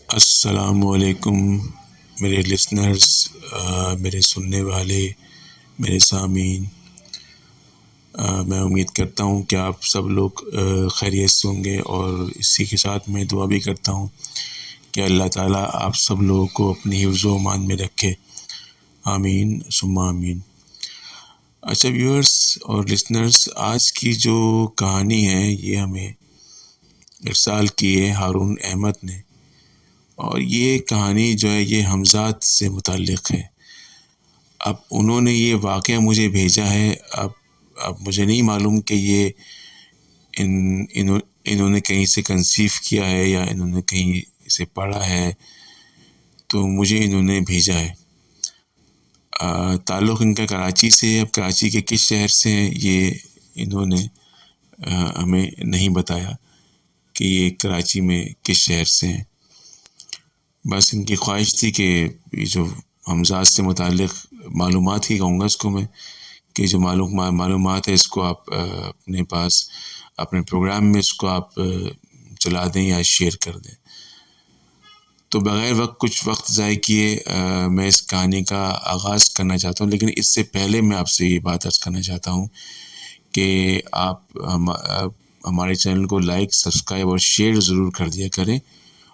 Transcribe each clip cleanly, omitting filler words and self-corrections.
السلام علیکم میرے لسنرز، میرے سننے والے، میرے سامعین، میں امید کرتا ہوں کہ آپ سب لوگ خیریت سے ہوں گے، اور اسی کے ساتھ میں دعا بھی کرتا ہوں کہ اللہ تعالیٰ آپ سب لوگوں کو اپنی حفظ و امان میں رکھے، آمین ثم آمین۔ اچھا ویورز اور لسنرز، آج کی جو کہانی ہے یہ ہمیں ارسال کی ہے ہارون احمد نے، اور یہ کہانی جو ہے یہ حمزات سے متعلق ہے۔ اب انہوں نے یہ واقعہ مجھے بھیجا ہے، اب مجھے نہیں معلوم کہ یہ انہوں نے کہیں سے کنسیو کیا ہے یا انہوں نے کہیں سے پڑھا ہے، تو مجھے انہوں نے بھیجا ہے۔ تعلق ان کا کراچی سے ہے۔ اب کراچی کے کس شہر سے ہیں یہ انہوں نے ہمیں نہیں بتایا کہ یہ کراچی میں کس شہر سے ہیں۔ بس ان کی خواہش تھی کہ یہ جو حمزات سے متعلق معلومات ہی کہوں گا اس کو میں، کہ جو معلومات ہے اس کو آپ اپنے پاس اپنے پروگرام میں اس کو آپ چلا دیں یا شیئر کر دیں۔ تو بغیر کچھ وقت ضائع کیے میں اس کہانی کا آغاز کرنا چاہتا ہوں، لیکن اس سے پہلے میں آپ سے یہ بات عرض کرنا چاہتا ہوں کہ آپ ہمارے چینل کو لائک، سبسکرائب اور شیئر ضرور کر دیا کریں،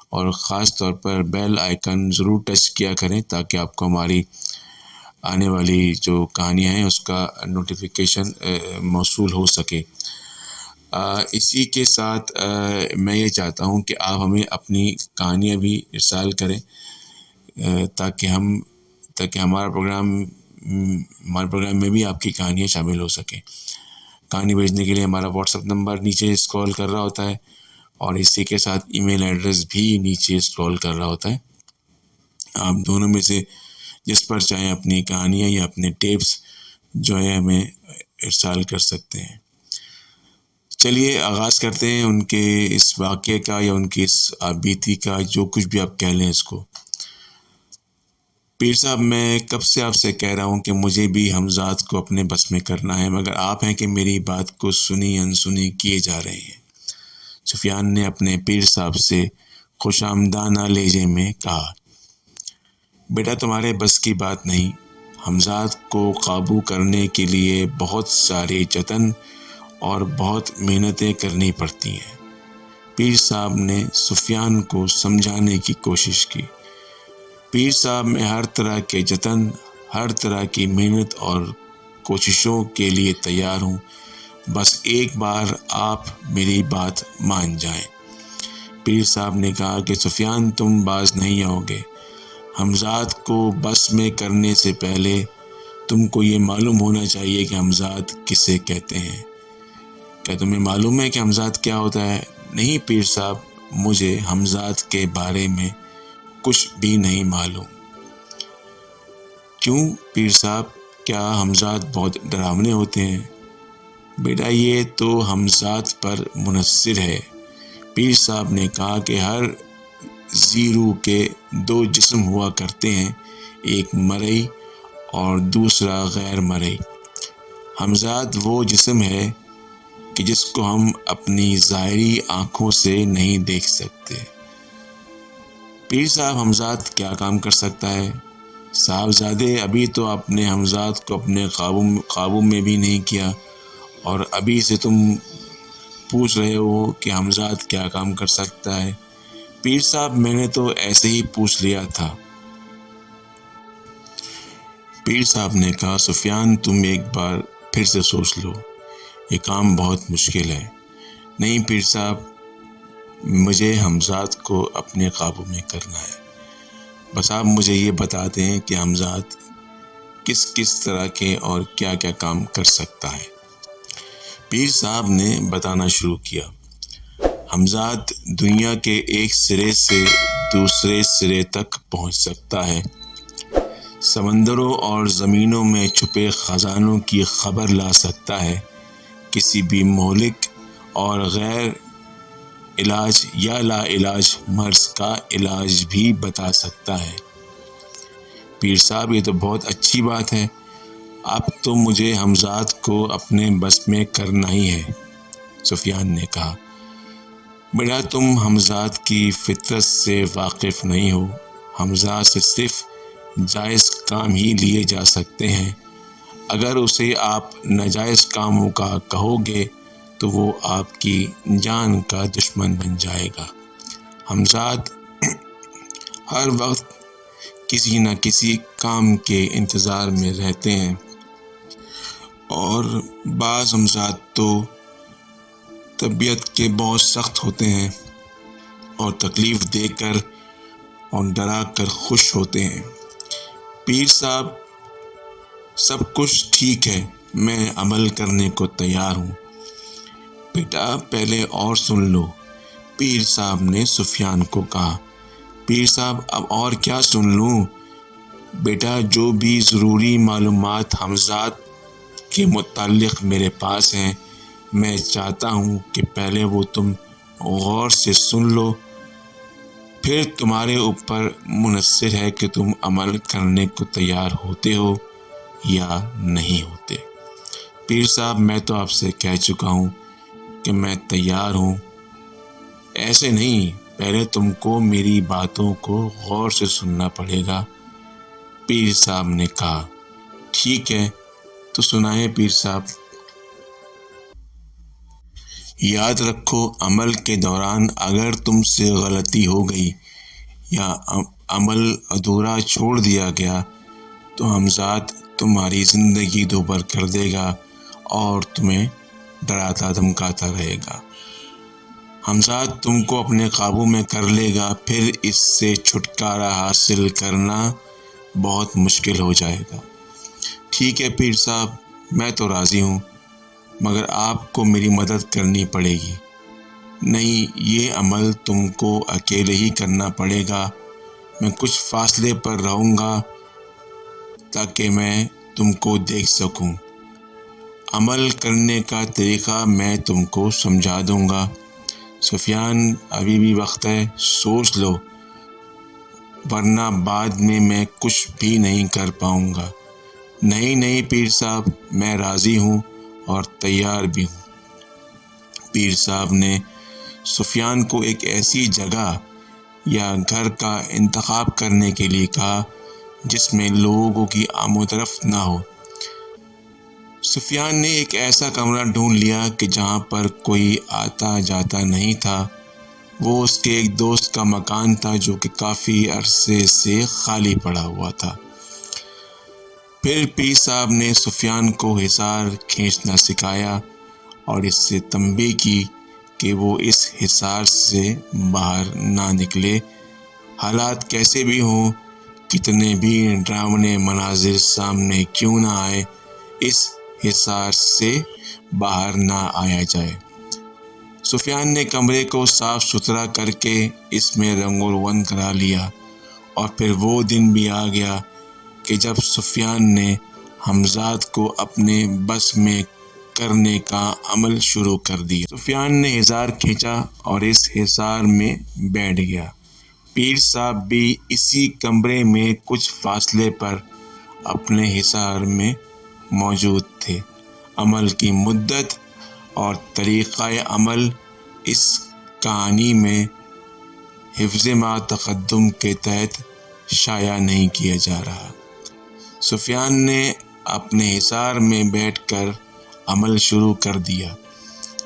اور خاص طور پر بیل آئیکن ضرور ٹچ کیا کریں تاکہ آپ کو ہماری آنے والی جو کہانیاں ہیں اس کا نوٹیفیکیشن موصول ہو سکے۔ اسی کے ساتھ میں یہ چاہتا ہوں کہ آپ ہمیں اپنی کہانیاں بھی ارسال کریں تاکہ ہمارے پروگرام میں بھی آپ کی کہانیاں شامل ہو سکیں۔ کہانی بھیجنے کے لیے ہمارا واٹس ایپ نمبر نیچے اسکرول کر رہا ہوتا ہے، اور اسی کے ساتھ ای میل ایڈریس بھی نیچے اسکرول کر رہا ہوتا ہے۔ آپ دونوں میں سے جس پر چاہیں اپنی کہانیاں یا اپنے ٹیپس جو ہے ہمیں ارسال کر سکتے ہیں۔ چلیے آغاز کرتے ہیں ان کے اس واقعے کا یا ان کی اس بیتی کا، جو کچھ بھی آپ کہہ لیں اس کو۔ پیر صاحب، میں کب سے آپ سے کہہ رہا ہوں کہ مجھے بھی حمزات کو اپنے بس میں کرنا ہے، مگر آپ ہیں کہ میری بات کو سنی انسنی کیے جا رہے ہیں۔ سفیان نے اپنے پیر صاحب سے خوش آمدانہ لہجے میں کہا، بیٹا تمہارے بس کی بات نہیں، حمزات کو قابو کرنے کے لیے بہت سارے جتن اور بہت محنتیں کرنی پڑتی ہیں۔ پیر صاحب نے سفیان کو سمجھانے کی کوشش کی۔ پیر صاحب میں ہر طرح کے جتن، ہر طرح کی محنت اور کوششوں کے لیے تیار ہوں، بس ایک بار آپ میری بات مان جائیں۔ پیر صاحب نے کہا کہ سفیان تم باز نہیں آؤ گے۔ حمزات کو بس میں کرنے سے پہلے تم کو یہ معلوم ہونا چاہیے کہ حمزات کسے کہتے ہیں۔ کیا تمہیں معلوم ہے کہ حمزات کیا ہوتا ہے؟ نہیں پیر صاحب، مجھے حمزات کے بارے میں کچھ بھی نہیں معلوم۔ کیوں پیر صاحب، کیا حمزات بہت ڈراونے ہوتے ہیں؟ بیٹا یہ تو حمزات پر منحصر ہے۔ پیر صاحب نے کہا کہ ہر ذی روح کے دو جسم ہوا کرتے ہیں، ایک مرئی اور دوسرا غیر مرئی۔ حمزات وہ جسم ہے کہ جس کو ہم اپنی ظاہری آنکھوں سے نہیں دیکھ سکتے۔ پیر صاحب، حمزات کیا کام کر سکتا ہے؟ صاحبزادے، ابھی تو آپ نے حمزات کو اپنے قابو میں بھی نہیں کیا، اور ابھی سے تم پوچھ رہے ہو کہ حمزات کیا کام کر سکتا ہے؟ پیر صاحب، میں نے تو ایسے ہی پوچھ لیا تھا۔ پیر صاحب نے کہا، سفیان تم ایک بار پھر سے سوچ لو، یہ کام بہت مشکل ہے۔ نہیں پیر صاحب، مجھے حمزات کو اپنے قابو میں کرنا ہے، بس آپ مجھے یہ بتا دیں کہ حمزات کس طرح کے اور کیا کیا کام کر سکتا ہے۔ پیر صاحب نے بتانا شروع کیا، حمزات دنیا کے ایک سرے سے دوسرے سرے تک پہنچ سکتا ہے، سمندروں اور زمینوں میں چھپے خزانوں کی خبر لا سکتا ہے، کسی بھی مہلک اور غیر علاج یا لا علاج مرض کا علاج بھی بتا سکتا ہے۔ پیر صاحب، یہ تو بہت اچھی بات ہے، اب تو مجھے حمزات کو اپنے بس میں کرنا ہی ہے۔ سفیان نے کہا، بیٹا تم حمزاد کی فطرت سے واقف نہیں ہو، حمزاد سے صرف جائز کام ہی لیے جا سکتے ہیں، اگر اسے آپ ناجائز کاموں کا کہو گے تو وہ آپ کی جان کا دشمن بن جائے گا۔ حمزاد ہر وقت کسی نہ کسی کام کے انتظار میں رہتے ہیں، اور بعض حمزاد تو طبیعت کے بہت سخت ہوتے ہیں اور تکلیف دے کر اور ڈرا کر خوش ہوتے ہیں۔ پیر صاحب سب کچھ ٹھیک ہے، میں عمل کرنے کو تیار ہوں۔ بیٹا پہلے اور سن لو، پیر صاحب نے سفیان کو کہا۔ پیر صاحب اب اور کیا سن لوں؟ بیٹا جو بھی ضروری معلومات حمزاد کے متعلق میرے پاس ہیں، میں چاہتا ہوں کہ پہلے وہ تم غور سے سن لو، پھر تمہارے اوپر منحصر ہے کہ تم عمل کرنے کو تیار ہوتے ہو یا نہیں ہوتے۔ پیر صاحب میں تو آپ سے کہہ چکا ہوں کہ میں تیار ہوں۔ ایسے نہیں، پہلے تم کو میری باتوں کو غور سے سننا پڑے گا۔ پیر صاحب نے کہا، ٹھیک ہے تو سنائیں پیر صاحب۔ یاد رکھو، عمل کے دوران اگر تم سے غلطی ہو گئی یا عمل ادھورا چھوڑ دیا گیا تو حمزاد تمہاری زندگی دوبر کر دے گا اور تمہیں ڈراتا دھمکاتا رہے گا۔ حمزاد تم کو اپنے قابو میں کر لے گا، پھر اس سے چھٹکارا حاصل کرنا بہت مشکل ہو جائے گا۔ ٹھیک ہے پیر صاحب، میں تو راضی ہوں، مگر آپ کو میری مدد کرنی پڑے گی۔ نہیں، یہ عمل تم کو اکیلے ہی کرنا پڑے گا۔ میں کچھ فاصلے پر رہوں گا تاکہ میں تم کو دیکھ سکوں۔ عمل کرنے کا طریقہ میں تم کو سمجھا دوں گا۔ سفیان ابھی بھی وقت ہے، سوچ لو، ورنہ بعد میں کچھ بھی نہیں کر پاؤں گا۔ نہیں پیر صاحب، میں راضی ہوں اور تیار بھی ہوں۔ پیر صاحب نے سفیان کو ایک ایسی جگہ یا گھر کا انتخاب کرنے کے لیے کہا جس میں لوگوں کی آمد و رفت نہ ہو۔ سفیان نے ایک ایسا کمرہ ڈھونڈ لیا کہ جہاں پر کوئی آتا جاتا نہیں تھا۔ وہ اس کے ایک دوست کا مکان تھا جو کہ کافی عرصے سے خالی پڑا ہوا تھا۔ پھر پیر صاحب نے سفیان کو حصار کھینچنا سکھایا اور اس سے تنبیہ کی کہ وہ اس حصار سے باہر نہ نکلے، حالات کیسے بھی ہوں، کتنے بھی ڈراؤنے مناظر سامنے کیوں نہ آئے، اس حصار سے باہر نہ آیا جائے۔ سفیان نے کمرے کو صاف ستھرا کر کے اس میں رنگ و رون کرا لیا، اور پھر وہ دن بھی آ گیا کہ جب سفیان نے حمزاد کو اپنے بس میں کرنے کا عمل شروع کر دیا۔ سفیان نے حصار کھینچا اور اس حصار میں بیٹھ گیا۔ پیر صاحب بھی اسی کمرے میں کچھ فاصلے پر اپنے حصار میں موجود تھے۔ عمل کی مدت اور طریقہ عمل اس کہانی میں حفظ ما تقدم کے تحت شائع نہیں کیا جا رہا۔ سفیان نے اپنے حصار میں بیٹھ کر عمل شروع کر دیا۔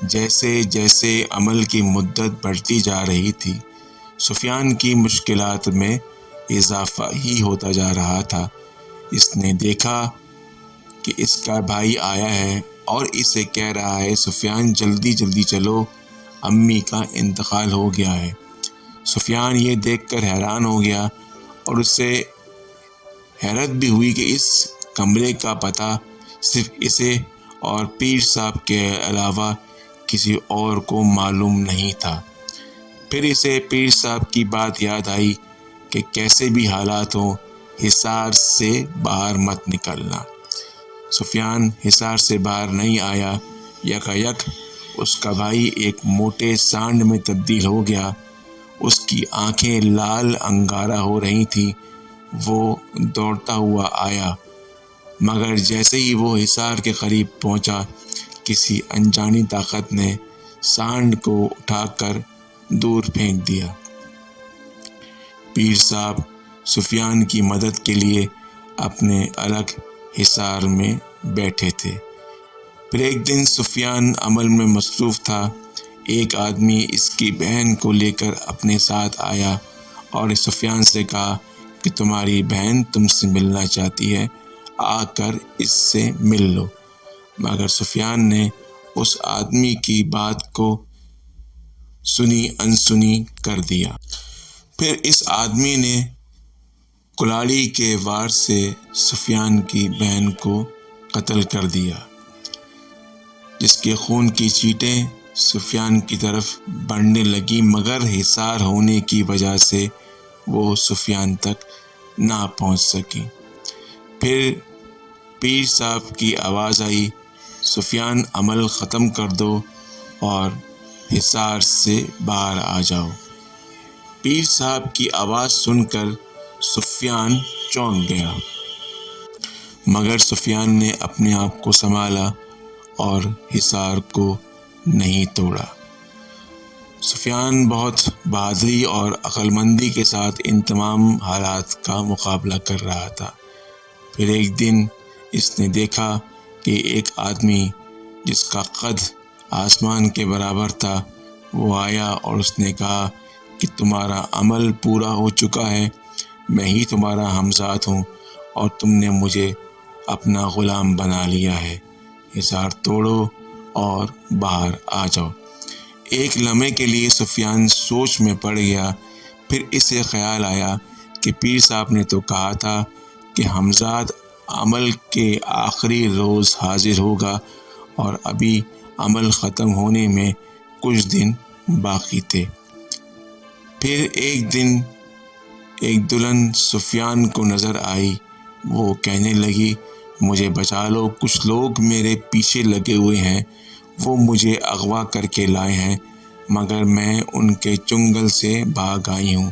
جیسے جیسے عمل کی مدت بڑھتی جا رہی تھی، سفیان کی مشکلات میں اضافہ ہی ہوتا جا رہا تھا۔ اس نے دیکھا کہ اس کا بھائی آیا ہے اور اسے کہہ رہا ہے، سفیان جلدی چلو، امی کا انتقال ہو گیا ہے۔ سفیان یہ دیکھ کر حیران ہو گیا اور اسے حیرت بھی ہوئی کہ اس کمرے کا پتہ صرف اسے اور پیر صاحب کے علاوہ کسی اور کو معلوم نہیں تھا۔ پھر اسے پیر صاحب کی بات یاد آئی کہ کیسے بھی حالات ہوں، حصار سے باہر مت نکلنا۔ سفیان حصار سے باہر نہیں آیا۔ یکایک اس کا بھائی ایک موٹے سانڈ میں تبدیل ہو گیا۔ اس کی آنکھیں لال انگارہ ہو رہی تھیں۔ وہ دوڑتا ہوا آیا، مگر جیسے ہی وہ حصار کے قریب پہنچا، کسی انجانی طاقت نے سانڈ کو اٹھا کر دور پھینک دیا۔ پیر صاحب سفیان کی مدد کے لیے اپنے الگ حصار میں بیٹھے تھے۔ پھر ایک دن سفیان عمل میں مصروف تھا۔ ایک آدمی اس کی بہن کو لے کر اپنے ساتھ آیا اور سفیان سے کہا کہ تمہاری بہن تم سے ملنا چاہتی ہے، آ کر اس سے مل لو۔ مگر سفیان نے اس آدمی کی بات کو سنی انسنی کر دیا۔ پھر اس آدمی نے کلاڑی کے وار سے سفیان کی بہن کو قتل کر دیا، جس کے خون کی چھینٹیں سفیان کی طرف بڑھنے لگیں، مگر حصار ہونے کی وجہ سے وہ سفیان تک نہ پہنچ سکی۔ پھر پیر صاحب کی آواز آئی، سفیان عمل ختم کر دو اور حصار سے باہر آ جاؤ۔ پیر صاحب کی آواز سن کر سفیان چونک گیا، مگر سفیان نے اپنے آپ کو سنبھالا اور حصار کو نہیں توڑا۔ سفیان بہت بہادری اور عقل مندی کے ساتھ ان تمام حالات کا مقابلہ کر رہا تھا۔ پھر ایک دن اس نے دیکھا کہ ایک آدمی جس کا قد آسمان کے برابر تھا وہ آیا اور اس نے کہا کہ تمہارا عمل پورا ہو چکا ہے، میں ہی تمہارا ہمزاد ہوں اور تم نے مجھے اپنا غلام بنا لیا ہے، حصار توڑو اور باہر آ جاؤ۔ ایک لمحے کے لیے سفیان سوچ میں پڑ گیا، پھر اسے خیال آیا کہ پیر صاحب نے تو کہا تھا کہ ہمزاد عمل کے آخری روز حاضر ہوگا اور ابھی عمل ختم ہونے میں کچھ دن باقی تھے۔ پھر ایک دن ایک دلہن سفیان کو نظر آئی، وہ کہنے لگی مجھے بچا لو، کچھ لوگ میرے پیچھے لگے ہوئے ہیں، وہ مجھے اغوا کر کے لائے ہیں، مگر میں ان کے چنگل سے بھاگ آئی ہوں،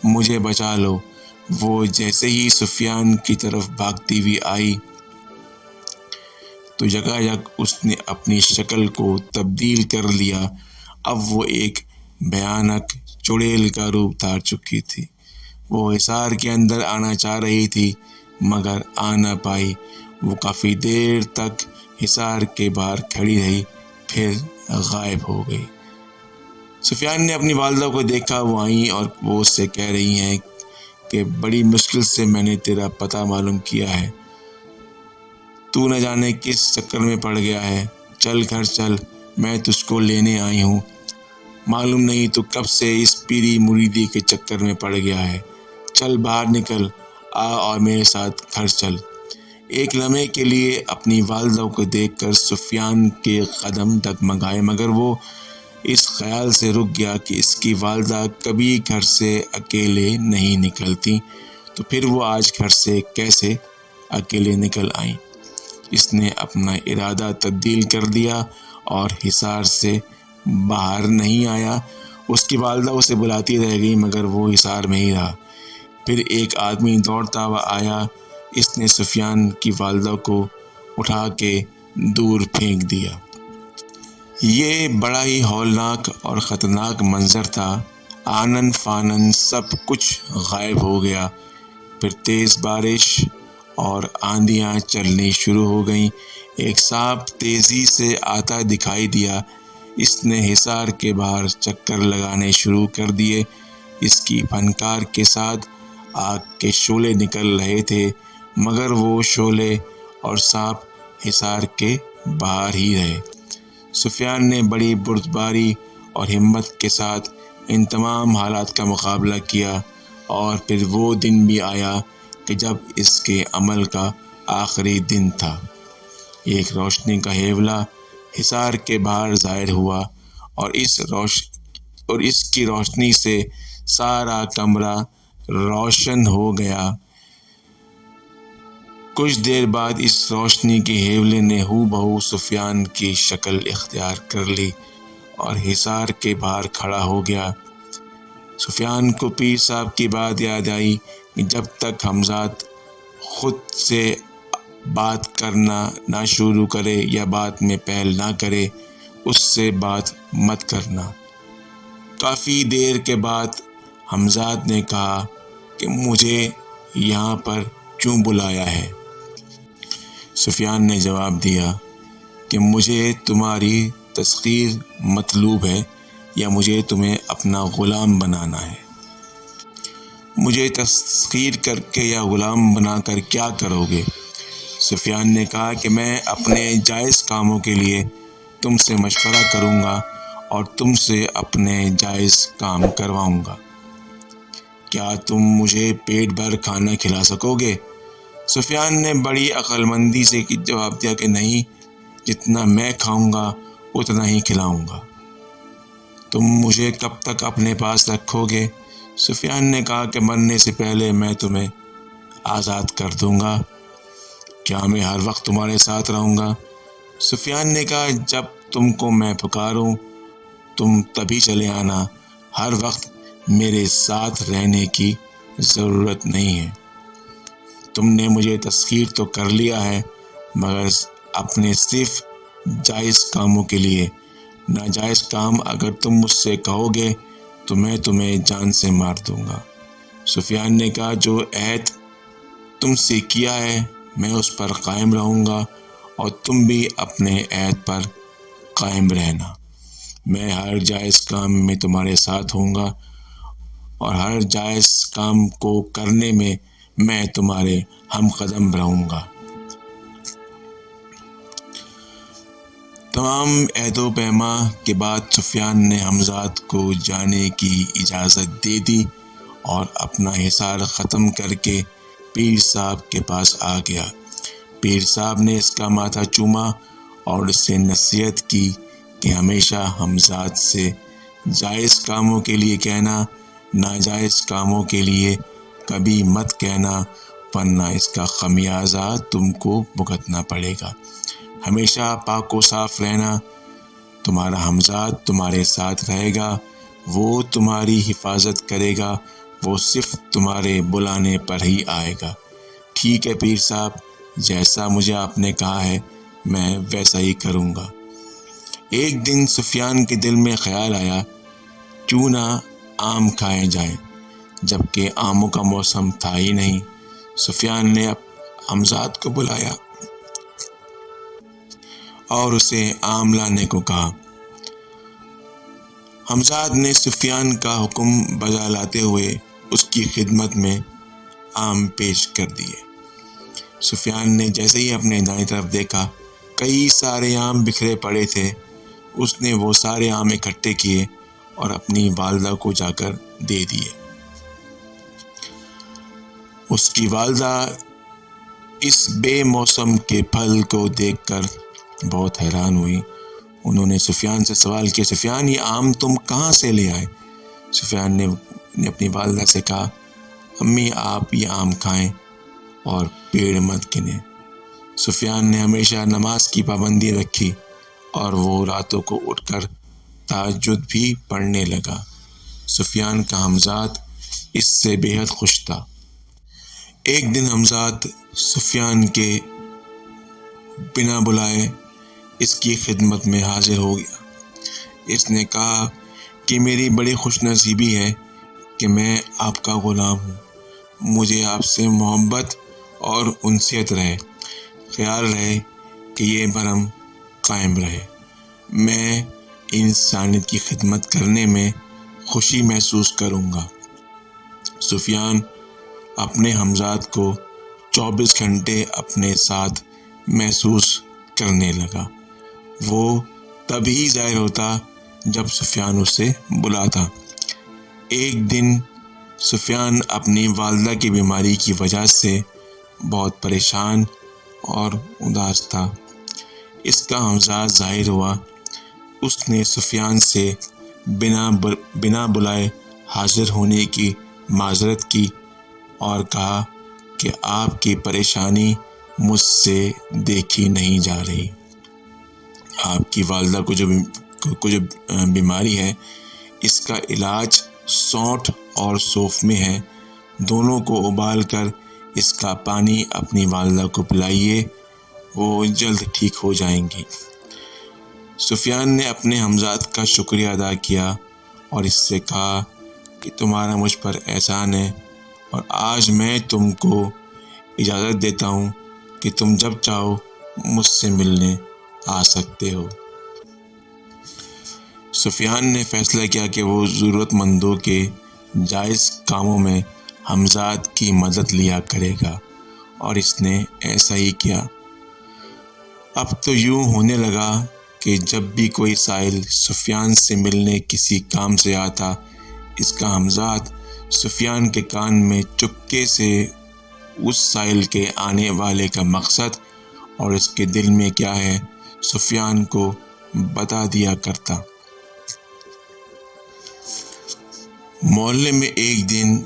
مجھے بچا لو۔ وہ جیسے ہی سفیان کی طرف بھاگتی ہوئی آئی تو یکایک اس نے اپنی شکل کو تبدیل کر لیا، اب وہ ایک بھیانک چڑیل کا روپ دھار چکی تھی۔ وہ حصار کے اندر آنا چاہ رہی تھی مگر آ نہ پائی، وہ کافی دیر تک حصار کے باہر کھڑی رہی، پھر غائب ہو گئی۔ سفیان نے اپنی والدہ کو دیکھا، وہ آئیں اور وہ اس سے کہہ رہی ہیں کہ بڑی مشکل سے میں نے تیرا پتہ معلوم کیا ہے، تو نہ جانے کس چکر میں پڑ گیا ہے، چل گھر چل، میں تجھ کو لینے آئی ہوں، معلوم نہیں تو کب سے اس پیری مریدی کے چکر میں پڑ گیا ہے، چل باہر نکل، آ اور میرے ساتھ گھر چل۔ ایک لمحے کے لیے اپنی والدہ کو دیکھ کر سفیان کے قدم ڈگمگائے، مگر وہ اس خیال سے رک گیا کہ اس کی والدہ کبھی گھر سے اکیلے نہیں نکلتی، تو پھر وہ آج گھر سے کیسے اکیلے نکل آئیں۔ اس نے اپنا ارادہ تبدیل کر دیا اور حصار سے باہر نہیں آیا۔ اس کی والدہ اسے بلاتی رہ گئی مگر وہ حصار میں ہی رہا۔ پھر ایک آدمی دوڑتا ہوا آیا، اس نے سفیان کی والدہ کو اٹھا کے دور پھینک دیا۔ یہ بڑا ہی ہولناک اور خطرناک منظر تھا، آنن فانن سب کچھ غائب ہو گیا۔ پھر تیز بارش اور آندھیاں چلنی شروع ہو گئیں۔ ایک سانپ تیزی سے آتا دکھائی دیا، اس نے حصار کے باہر چکر لگانے شروع کر دیے۔ اس کی پھنکار کے ساتھ آگ کے شعلے نکل رہے تھے، مگر وہ شعلے اور سانپ حصار کے باہر ہی رہے۔ سفیان نے بڑی بردباری اور ہمت کے ساتھ ان تمام حالات کا مقابلہ کیا، اور پھر وہ دن بھی آیا کہ جب اس کے عمل کا آخری دن تھا۔ ایک روشنی کا ہیولہ حصار کے باہر ظاہر ہوا اور اس کی روشنی سے سارا کمرہ روشن ہو گیا۔ کچھ دیر بعد اس روشنی کے ہیولے نے ہو بہو سفیان کی شکل اختیار کر لی اور حصار کے باہر کھڑا ہو گیا۔ سفیان کو پیر صاحب کی بات یاد آئی کہ جب تک ہمزاد خود سے بات کرنا نہ شروع کرے یا بات میں پہل نہ کرے، اس سے بات مت کرنا۔ کافی دیر کے بعد حمزاد نے کہا کہ مجھے یہاں پر کیوں بلایا ہے؟ سفیان نے جواب دیا کہ مجھے تمہاری تسخیر مطلوب ہے یا مجھے تمہیں اپنا غلام بنانا ہے؟ مجھے تسخیر کر کے یا غلام بنا کر کیا کرو گے؟ سفیان نے کہا کہ میں اپنے جائز کاموں کے لیے تم سے مشورہ کروں گا اور تم سے اپنے جائز کام کرواؤں گا۔ کیا تم مجھے پیٹ بھر کھانا کھلا سکو گے؟ سفیان نے بڑی عقل مندی سے جواب دیا کہ نہیں، جتنا میں کھاؤں گا اتنا ہی کھلاؤں گا۔ تم مجھے کب تک اپنے پاس رکھو گے؟ سفیان نے کہا کہ مرنے سے پہلے میں تمہیں آزاد کر دوں گا۔ کیا میں ہر وقت تمہارے ساتھ رہوں گا؟ سفیان نے کہا جب تم کو میں پکاروں تم تبھی چلے آنا، ہر وقت میرے ساتھ رہنے کی ضرورت نہیں ہے۔ تم نے مجھے تسخیر تو کر لیا ہے مگر اپنے صرف جائز کاموں کے لیے، ناجائز کام اگر تم مجھ سے کہو گے تو میں تمہیں جان سے مار دوں گا۔ سفیان نے کہا جو عہد تم سے کیا ہے میں اس پر قائم رہوں گا اور تم بھی اپنے عہد پر قائم رہنا۔ میں ہر جائز کام میں تمہارے ساتھ ہوں گا اور ہر جائز کام کو کرنے میں میں تمہارے ہم قدم رہوں گا۔ تمام عہد و پیما کے بعد سفیان نے حمزاد کو جانے کی اجازت دے دی اور اپنا حصار ختم کر کے پیر صاحب کے پاس آ گیا۔ پیر صاحب نے اس کا ماتھا چوما اور اس سے نصیحت کی کہ ہمیشہ حمزاد سے جائز کاموں کے لیے کہنا، ناجائز کاموں کے لیے کبھی مت کہنا ورنہ اس کا خمیازہ تم کو بھگتنا پڑے گا۔ ہمیشہ پاک و صاف رہنا، تمہارا حمزاد تمہارے ساتھ رہے گا، وہ تمہاری حفاظت کرے گا، وہ صرف تمہارے بلانے پر ہی آئے گا۔ ٹھیک ہے پیر صاحب، جیسا مجھے آپ نے کہا ہے میں ویسا ہی کروں گا۔ ایک دن سفیان کے دل میں خیال آیا کیوں نہ آم کھائے جائیں، جبکہ آموں کا موسم تھا ہی نہیں۔ سفیان نے حمزاد کو بلایا اور اسے آم لانے کو کہا۔ حمزاد نے سفیان کا حکم بجا لاتے ہوئے اس کی خدمت میں آم پیش کر دیے۔ سفیان نے جیسے ہی اپنے دائیں طرف دیکھا کئی سارے آم بکھرے پڑے تھے۔ اس نے وہ سارے آم اکٹھے کیے اور اپنی والدہ کو جا کر دے دیے۔ اس کی والدہ اس بے موسم کے پھل کو دیکھ کر بہت حیران ہوئی۔ انہوں نے سفیان سے سوال کیا سفیان یہ آم تم کہاں سے لے آئے؟ سفیان نے اپنی والدہ سے کہا امی آپ یہ آم کھائیں اور پیڑ مت گنیں۔ سفیان نے ہمیشہ نماز کی پابندی رکھی اور وہ راتوں کو اٹھ کر تہجد بھی پڑھنے لگا۔ سفیان کا حمزاد اس سے بے حد خوش تھا۔ ایک دن حمزاد سفیان کے بنا بلائے اس کی خدمت میں حاضر ہو گیا۔ اس نے کہا کہ میری بڑی خوش نصیبی ہے کہ میں آپ کا غلام ہوں، مجھے آپ سے محبت اور انسیت رہے، خیال رہے کہ یہ بھرم قائم رہے، میں انسانیت کی خدمت کرنے میں خوشی محسوس کروں گا۔ سفیان اپنے حمزاد کو 24 گھنٹے اپنے ساتھ محسوس کرنے لگا۔ وہ تبھی ظاہر ہوتا جب سفیان اسے بلاتا۔ ایک دن سفیان اپنی والدہ کی بیماری کی وجہ سے بہت پریشان اور اداس تھا۔ اس کا حمزاد ظاہر ہوا۔ اس نے سفیان سے بنا بلائے حاضر ہونے کی معذرت کی اور کہا کہ آپ کی پریشانی مجھ سے دیکھی نہیں جا رہی۔ آپ کی والدہ کو جو بیماری ہے اس کا علاج سونٹھ اور سونف میں ہے، دونوں کو ابال کر اس کا پانی اپنی والدہ کو پلائیے، وہ جلد ٹھیک ہو جائیں گی۔ سفیان نے اپنے حمزاد کا شکریہ ادا کیا اور اس سے کہا کہ تمہارا مجھ پر احسان ہے اور آج میں تم کو اجازت دیتا ہوں کہ تم جب چاہو مجھ سے ملنے آ سکتے ہو۔ سفیان نے فیصلہ کیا کہ وہ ضرورت مندوں کے جائز کاموں میں حمزاد کی مدد لیا کرے گا، اور اس نے ایسا ہی کیا۔ اب تو یوں ہونے لگا کہ جب بھی کوئی سائل سفیان سے ملنے کسی کام سے آتا، اس کا حمزاد سفیان کے کان میں چپکے سے اس سائل کے آنے والے کا مقصد اور اس کے دل میں کیا ہے سفیان کو بتا دیا کرتا۔ محلے میں ایک دن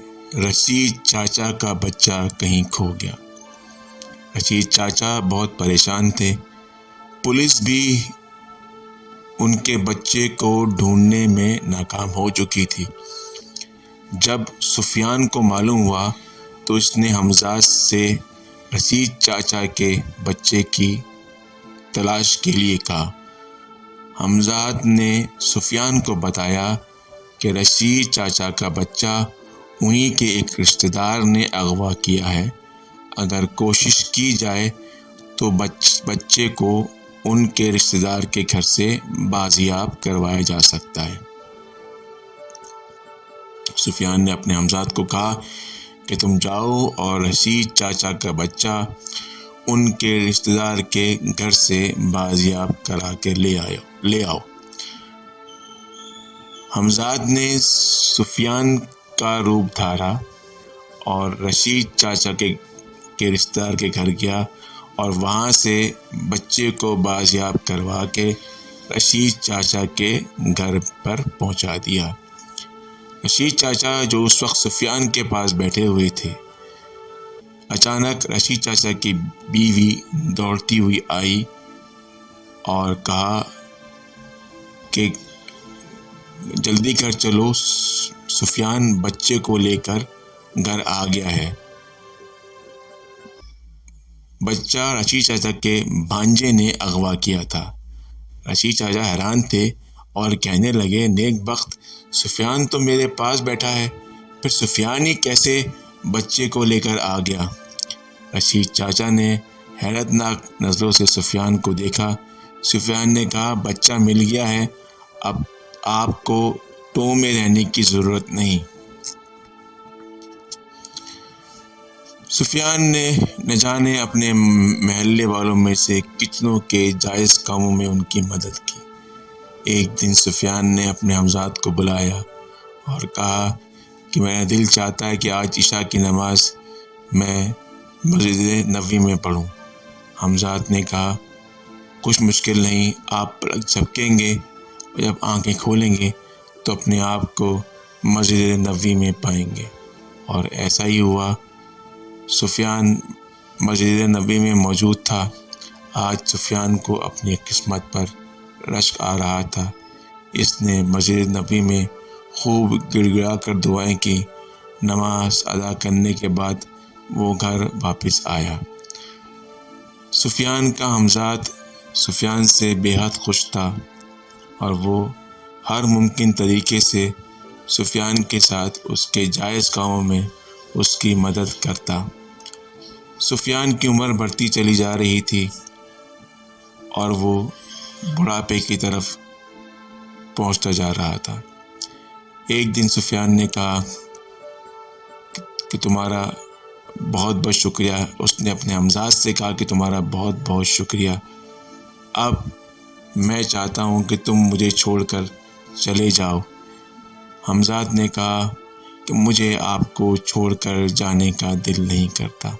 رشید چاچا کا بچہ کہیں کھو گیا۔ رشید چاچا بہت پریشان تھے۔ پولیس بھی ان کے بچے کو ڈھونڈنے میں ناکام ہو چکی تھی۔ جب سفیان کو معلوم ہوا تو اس نے حمزاد سے رشید چاچا کے بچے کی تلاش کے لیے کہا۔ حمزاد نے سفیان کو بتایا کہ رشید چاچا کا بچہ انہی کے ایک رشتہ دار نے اغوا کیا ہے، اگر کوشش کی جائے تو بچے کو ان کے رشتہ دار کے گھر سے بازیاب کروایا جا سکتا ہے۔ سفیان نے اپنے حمزاد کو کہا کہ تم جاؤ اور رشید چاچا کا بچہ ان کے رشتہ دار کے گھر سے بازیاب کرا کے لے آؤ۔ حمزاد نے سفیان کا روپ دھارا اور رشید چاچا کے رشتہ دار کے گھر گیا اور وہاں سے بچے کو بازیاب کروا کے رشید چاچا کے گھر پر پہنچا دیا۔ رشید چاچا جو اس وقت سفیان کے پاس بیٹھے ہوئے تھے، اچانک رشید چاچا کی بیوی دوڑتی ہوئی آئی اور کہا کہ جلدی کر چلو، سفیان بچے کو لے کر گھر آ گیا ہے۔ بچہ رشید چاچا کے بھانجے نے اغوا کیا تھا۔ رشید چاچا حیران تھے اور کہنے لگے، نیک بخت، سفیان تو میرے پاس بیٹھا ہے، پھر سفیان ہی کیسے بچے کو لے کر آ گیا؟ رشید چاچا نے حیرت ناک نظروں سے سفیان کو دیکھا۔ سفیان نے کہا، بچہ مل گیا ہے، اب آپ کو ٹو میں رہنے کی ضرورت نہیں۔ سفیان نے نہ جانے اپنے محلے والوں میں سے کتنوں کے جائز کاموں میں ان کی مدد کی۔ ایک دن سفیان نے اپنے حمزاد کو بلایا اور کہا کہ میرا دل چاہتا ہے کہ آج عشاء کی نماز میں مسجد نبوی میں پڑھوں۔ حمزاد نے کہا، کچھ مشکل نہیں، آپ پلک جھپکیں گے اور جب آنکھیں کھولیں گے تو اپنے آپ کو مسجد نبوی میں پائیں گے۔ اور ایسا ہی ہوا۔ سفیان مسجد نبوی میں موجود تھا۔ آج سفیان کو اپنی قسمت پر رشک آ رہا تھا۔ اس نے مسجد نبوی میں خوب گڑ گڑا کر دعائیں کی۔ نماز ادا کرنے کے بعد وہ گھر واپس آیا۔ سفیان کا حمزاد سفیان سے بے حد خوش تھا اور وہ ہر ممکن طریقے سے سفیان کے ساتھ اس کے جائز کاموں میں اس کی مدد کرتا۔ سفیان کی عمر بڑھتی چلی جا رہی تھی اور وہ بڑھاپے کی طرف پہنچتا جا رہا تھا۔ ایک دن سفیان نے کہا کہ تمہارا بہت بہت شکریہ۔ اس نے اپنے حمزاد سے کہا کہ تمہارا بہت بہت شکریہ، اب میں چاہتا ہوں کہ تم مجھے چھوڑ کر چلے جاؤ۔ حمزاد نے کہا کہ مجھے آپ کو چھوڑ کر جانے کا دل نہیں کرتا۔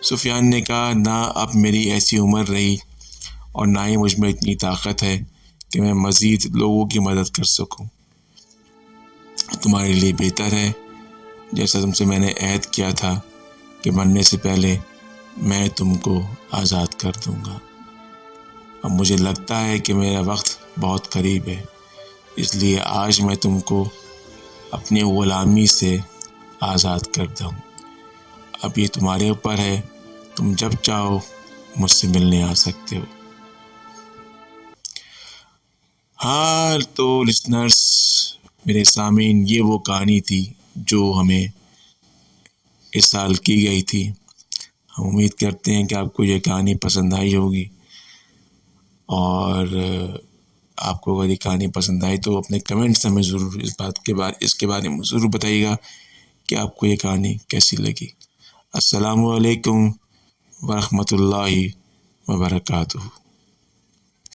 سفیان نے کہا، نہ اب میری ایسی عمر رہی اور نہ ہی مجھ میں اتنی طاقت ہے کہ میں مزید لوگوں کی مدد کر سکوں۔ تمہارے لیے بہتر ہے، جیسا تم سے میں نے عہد کیا تھا کہ مرنے سے پہلے میں تم کو آزاد کر دوں گا۔ اب مجھے لگتا ہے کہ میرا وقت بہت قریب ہے، اس لیے آج میں تم کو اپنی غلامی سے آزاد کر دوں۔ اب یہ تمہارے اوپر ہے، تم جب چاہو مجھ سے ملنے آ سکتے ہو۔ ہاں تو لسنرز، میرے سامعین، یہ وہ کہانی تھی جو ہمیں اس سال کی گئی تھی. ہم امید کرتے ہیں کہ آپ کو یہ کہانی پسند آئی ہوگی، اور آپ کو اگر یہ کہانی پسند آئی تو اپنے کمنٹس ہمیں ضرور اس کے بارے میں ضرور بتائیے گا کہ آپ کو یہ کہانی کیسی لگی. السلام علیکم ورحمۃ اللہ وبرکاتہ.